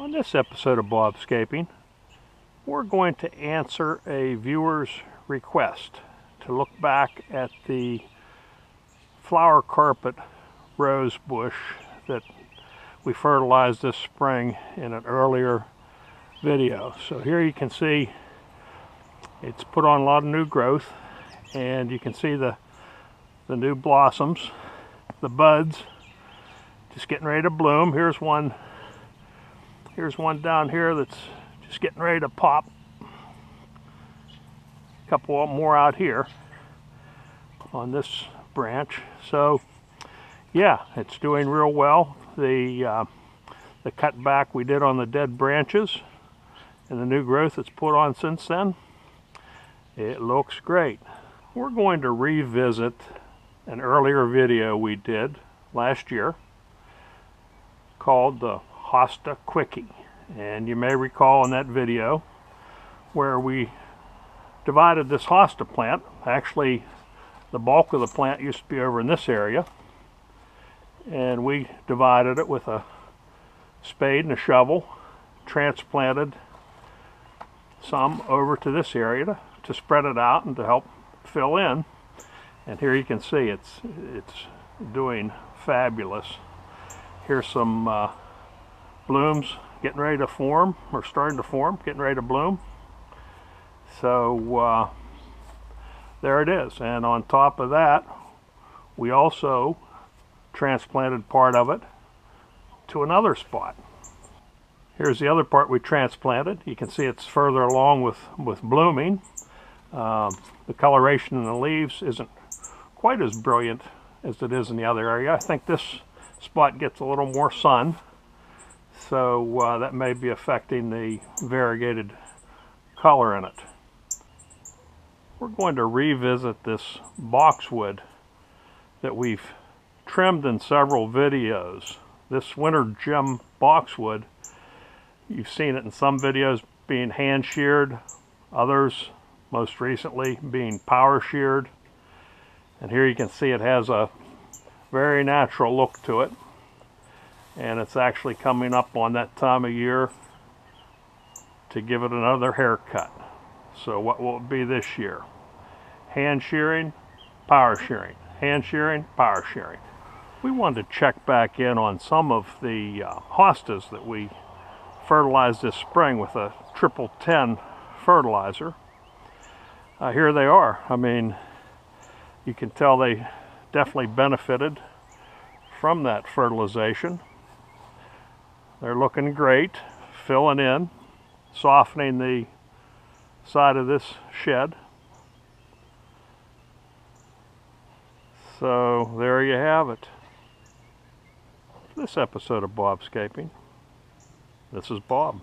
On this episode of Bobscaping, we're going to answer a viewer's request to look back at the flower carpet rose bush that we fertilized this spring in an earlier video. So here you can see it's put on a lot of new growth, and you can see the new blossoms, the buds just getting ready to bloom. Here's one down here that's just getting ready to pop. A couple more out here on this branch. So yeah, it's doing real well. The cutback we did on the dead branches and the new growth that's put on since then, it looks great. We're going to revisit an earlier video we did last year called the Hosta Quickie, and you may recall in that video where we divided this hosta plant. Actually, the bulk of the plant used to be over in this area, and we divided it with a spade and a shovel, transplanted some over to this area to spread it out and to help fill in. And here you can see it's doing fabulous. Here's some blooms getting ready to form, or starting to form, getting ready to bloom. So there it is. And on top of that, we also transplanted part of it to another spot. Here's the other part we transplanted. You can see it's further along with blooming. The coloration in the leaves isn't quite as brilliant as it is in the other area. I think this spot gets a little more sun, so that may be affecting the variegated color in it. We're going to revisit this boxwood that we've trimmed in several videos. This winter gem boxwood, you've seen it in some videos being hand sheared, others most recently being power sheared. And here you can see it has a very natural look to it, and it's actually coming up on that time of year to give it another haircut. So what will it be this year? Hand shearing, power shearing, hand shearing, power shearing. We wanted to check back in on some of the hostas that we fertilized this spring with a 1010 fertilizer. Here they are. I mean, you can tell they definitely benefited from that fertilization. They're looking great, filling in, softening the side of this shed. So there you have it. This episode of Bobscaping. This is Bob.